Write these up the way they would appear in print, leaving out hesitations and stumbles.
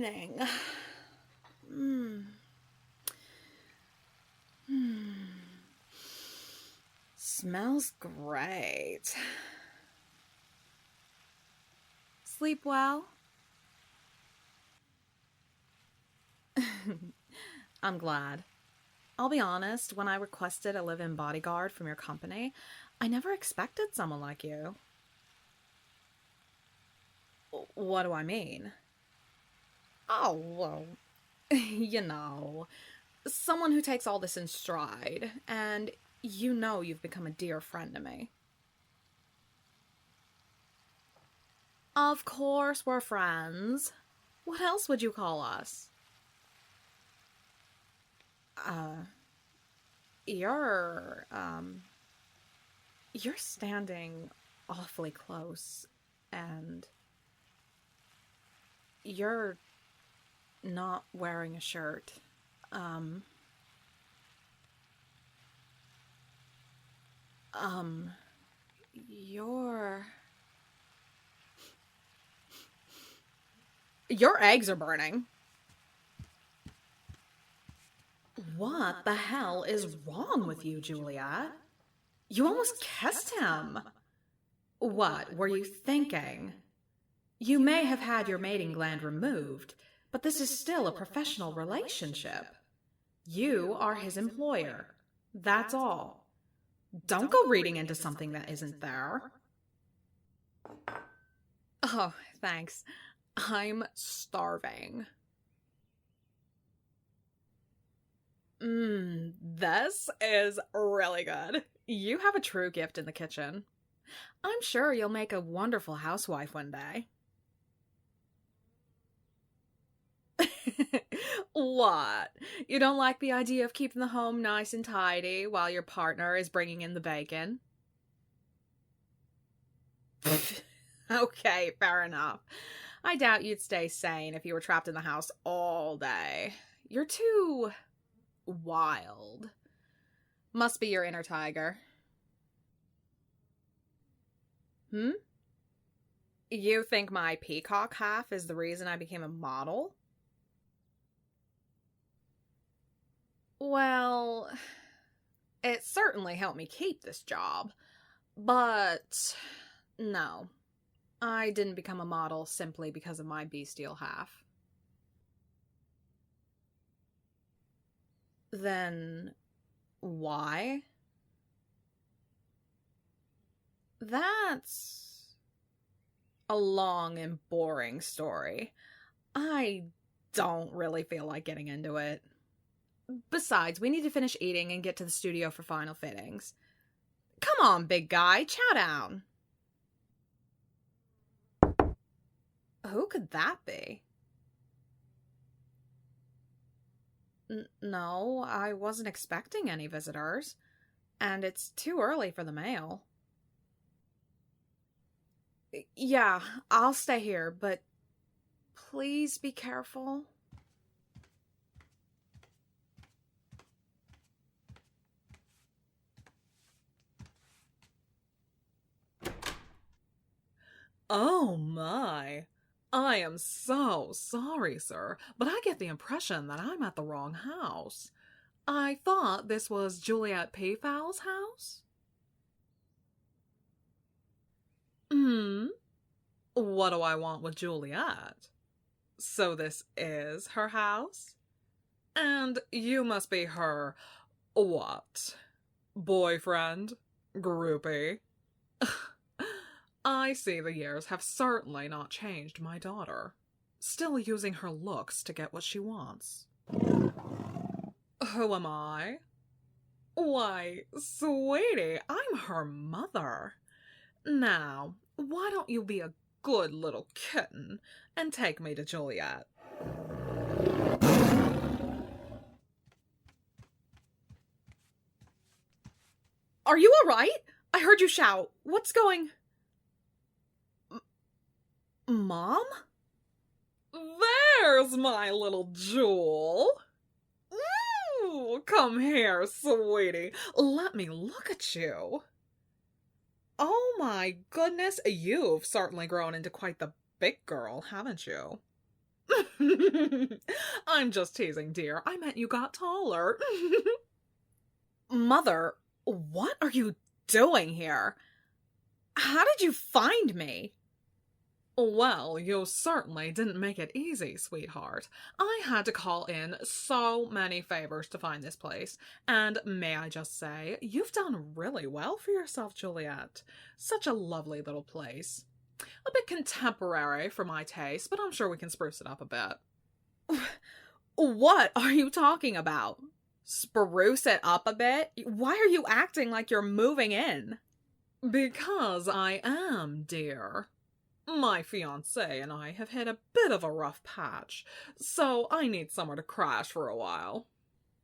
morning. Smells great. Sleep well? I'm glad. I'll be honest, when I requested a live-in bodyguard from your company, I never expected someone like you. What do I mean? Oh, well, someone who takes all this in stride, and you've become a dear friend to me. Of course we're friends. What else would you call us? You're standing awfully close, and you're not wearing a shirt. Your eggs are burning. What the hell is wrong with you, Juliet? You almost kissed him. What were you thinking? You may have had your mating gland removed, but this is still a professional relationship. You are his employer. That's all. Don't go reading into something that isn't there. Oh, thanks. I'm starving. This is really good. You have a true gift in the kitchen. I'm sure you'll make a wonderful housewife one day. What? You don't like the idea of keeping the home nice and tidy while your partner is bringing in the bacon? Okay, fair enough. I doubt you'd stay sane if you were trapped in the house all day. You're too wild. Must be your inner tiger. You think my peacock half is the reason I became a model? Well, it certainly helped me keep this job, but no, I didn't become a model simply because of my bestial half. Then why? That's a long and boring story. I don't really feel like getting into it. Besides, we need to finish eating and get to the studio for final fittings. Come on, big guy, chow down. Who could that be? No, I wasn't expecting any visitors. And it's too early for the mail. Yeah, I'll stay here, but please be careful. Oh my. I am so sorry, sir, but I get the impression that I'm at the wrong house. I thought this was Juliet Peafowl's house? What do I want with Juliet? So this is her house? And you must be her, what? Boyfriend? Groupie? I see the years have certainly not changed my daughter. Still using her looks to get what she wants. Who am I? Why, sweetie, I'm her mother. Now, why don't you be a good little kitten and take me to Juliet? Are you alright? I heard you shout. What's going... Mom? There's my little Jewel. Ooh, come here, sweetie. Let me look at you. Oh my goodness, you've certainly grown into quite the big girl, haven't you? I'm just teasing, dear. I meant you got taller. Mother, what are you doing here? How did you find me? Well, you certainly didn't make it easy, sweetheart. I had to call in so many favors to find this place, and may I just say, you've done really well for yourself, Juliet. Such a lovely little place. A bit contemporary for my taste, but I'm sure we can spruce it up a bit. What are you talking about? Spruce it up a bit? Why are you acting like you're moving in? Because I am, dear. My fiancé and I have hit a bit of a rough patch, so I need somewhere to crash for a while.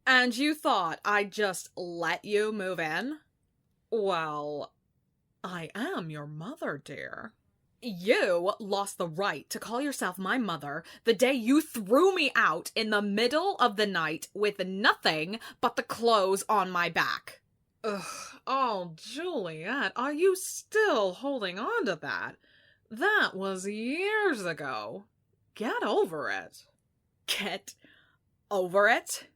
And you thought I'd just let you move in? Well, I am your mother, dear. You lost the right to call yourself my mother the day you threw me out in the middle of the night with nothing but the clothes on my back. Ugh, oh, Juliet, are you still holding on to that? That was years ago. Get over it. Get over it?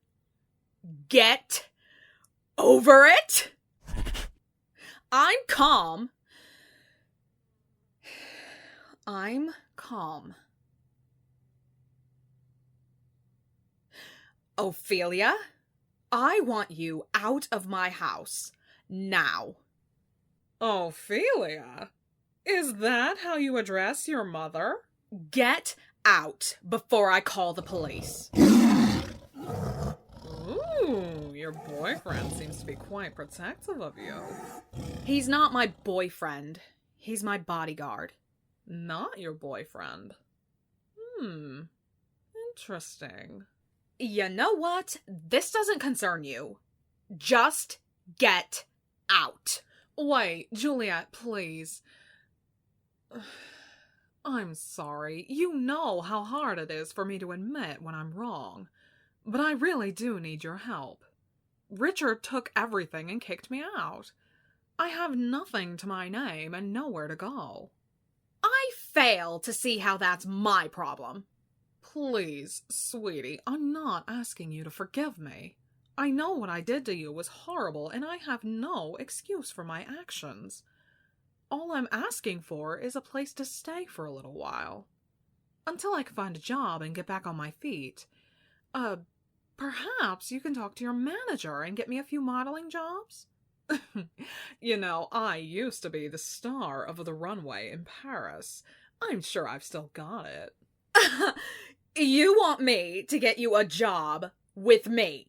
Get over it? I'm calm. I'm calm. Ophelia, I want you out of my house. Now. Ophelia? Is that how you address your mother? Get out before I call the police. Ooh, your boyfriend seems to be quite protective of you. He's not my boyfriend. He's my bodyguard. Not your boyfriend. Interesting. You know what? This doesn't concern you. Just get out. Wait, Juliet, please. I'm sorry. You know how hard it is for me to admit when I'm wrong. But I really do need your help. Richard took everything and kicked me out. I have nothing to my name and nowhere to go. I fail to see how that's my problem. Please, sweetie, I'm not asking you to forgive me. I know what I did to you was horrible, and I have no excuse for my actions. All I'm asking for is a place to stay for a little while. Until I can find a job and get back on my feet. Perhaps you can talk to your manager and get me a few modeling jobs? You know, I used to be the star of the runway in Paris. I'm sure I've still got it. You want me to get you a job with me?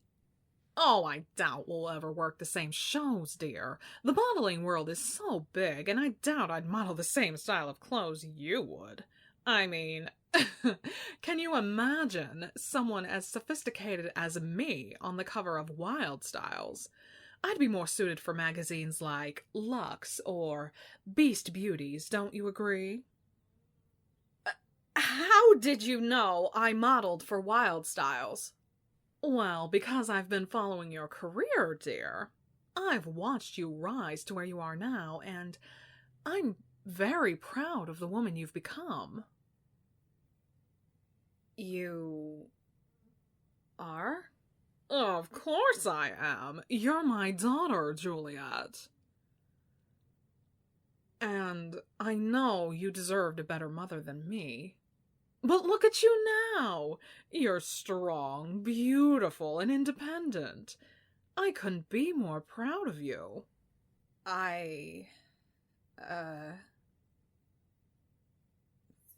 Oh, I doubt we'll ever work the same shows, dear. The modeling world is so big, and I doubt I'd model the same style of clothes you would. I mean, can you imagine someone as sophisticated as me on the cover of Wild Styles? I'd be more suited for magazines like Luxe or Beast Beauties, don't you agree? How did you know I modeled for Wild Styles? Well, because I've been following your career, dear. I've watched you rise to where you are now, and I'm very proud of the woman you've become. You are? Of course I am. You're my daughter, Juliet. And I know you deserved a better mother than me. But look at you now. You're strong, beautiful, and independent. I couldn't be more proud of you.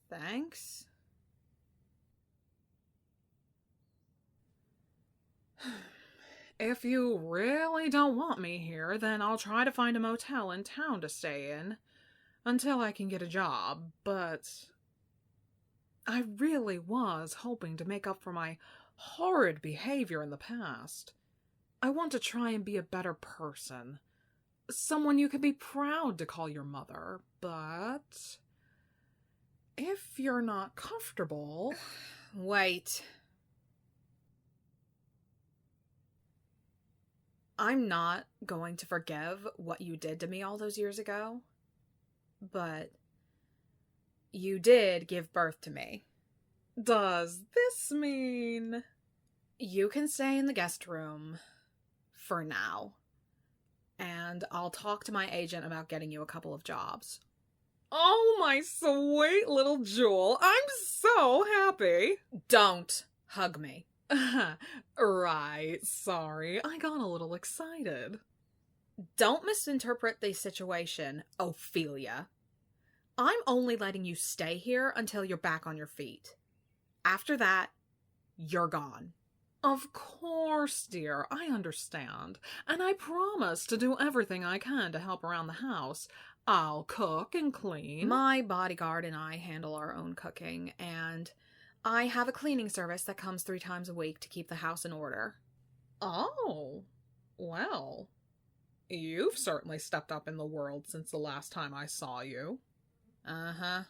Thanks? If you really don't want me here, then I'll try to find a motel in town to stay in until I can get a job, but I really was hoping to make up for my horrid behavior in the past. I want to try and be a better person. Someone you can be proud to call your mother, but if you're not comfortable... Wait. I'm not going to forgive what you did to me all those years ago, but you did give birth to me. Does this mean... You can stay in the guest room for now. And I'll talk to my agent about getting you a couple of jobs. Oh, my sweet little Jewel. I'm so happy. Don't hug me. Right, sorry. I got a little excited. Don't misinterpret the situation, Ophelia. I'm only letting you stay here until you're back on your feet. After that, you're gone. Of course, dear, I understand. And I promise to do everything I can to help around the house. I'll cook and clean. My bodyguard and I handle our own cooking, and I have a cleaning service that comes 3 times a week to keep the house in order. Oh, well, you've certainly stepped up in the world since the last time I saw you. Uh-huh.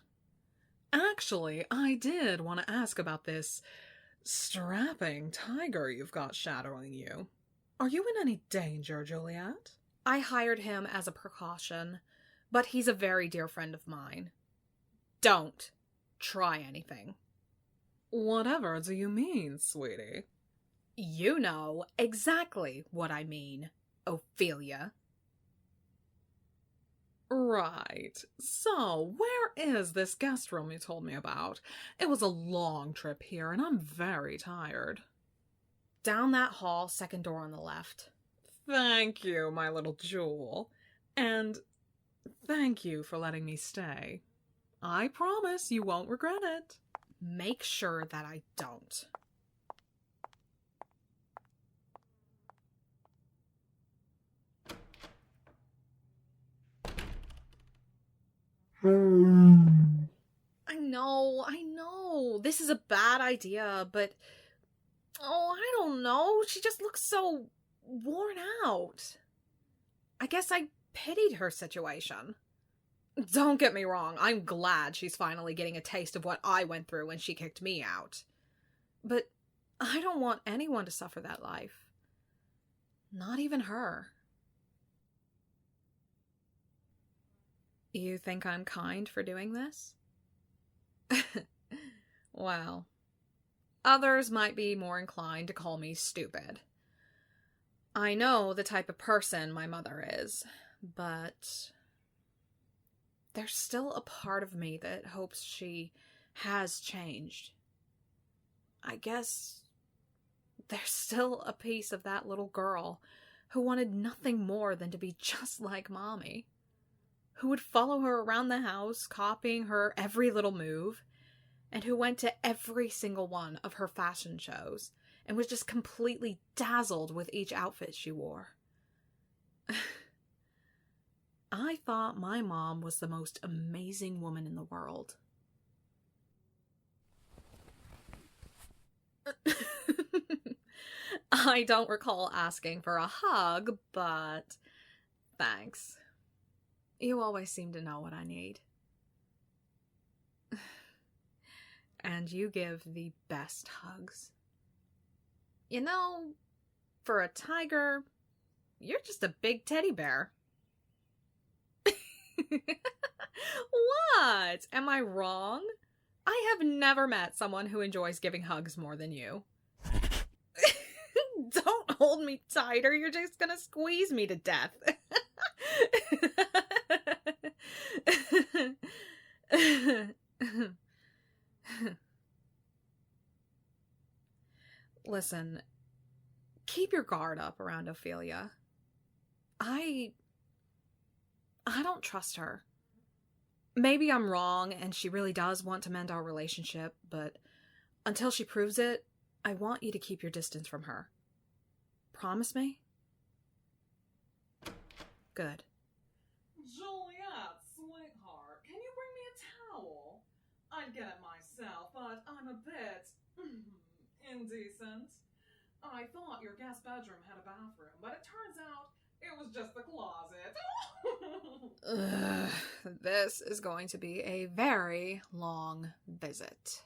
Actually, I did want to ask about this strapping tiger you've got shadowing you. Are you in any danger, Juliet? I hired him as a precaution, but he's a very dear friend of mine. Don't try anything. Whatever do you mean, sweetie? You know exactly what I mean, Ophelia. Right. So, where is this guest room you told me about? It was a long trip here, and I'm very tired. Down that hall, second door on the left. Thank you, my little jewel. And thank you for letting me stay. I promise you won't regret it. Make sure that I don't. I know. This is a bad idea, but... Oh, I don't know. She just looks so worn out. I guess I pitied her situation. Don't get me wrong, I'm glad she's finally getting a taste of what I went through when she kicked me out. But I don't want anyone to suffer that life. Not even her. You think I'm kind for doing this? Well, others might be more inclined to call me stupid. I know the type of person my mother is, but there's still a part of me that hopes she has changed. I guess there's still a piece of that little girl who wanted nothing more than to be just like Mommy, who would follow her around the house, copying her every little move, and who went to every single one of her fashion shows and was just completely dazzled with each outfit she wore. I thought my mom was the most amazing woman in the world. I don't recall asking for a hug, but thanks. You always seem to know what I need. And you give the best hugs. You know, for a tiger, you're just a big teddy bear. What? Am I wrong? I have never met someone who enjoys giving hugs more than you. Don't hold me tighter, you're just gonna squeeze me to death. Listen, keep your guard up around Ophelia. I don't trust her. Maybe I'm wrong and she really does want to mend our relationship, but until she proves it, I want you to keep your distance from her. Promise me? Good. Juliet, sweetheart, can you bring me a towel? I'd get it myself, but I'm a bit indecent. I thought your guest bedroom had a bathroom, but it turns out it was just the closet. This is going to be a very long visit.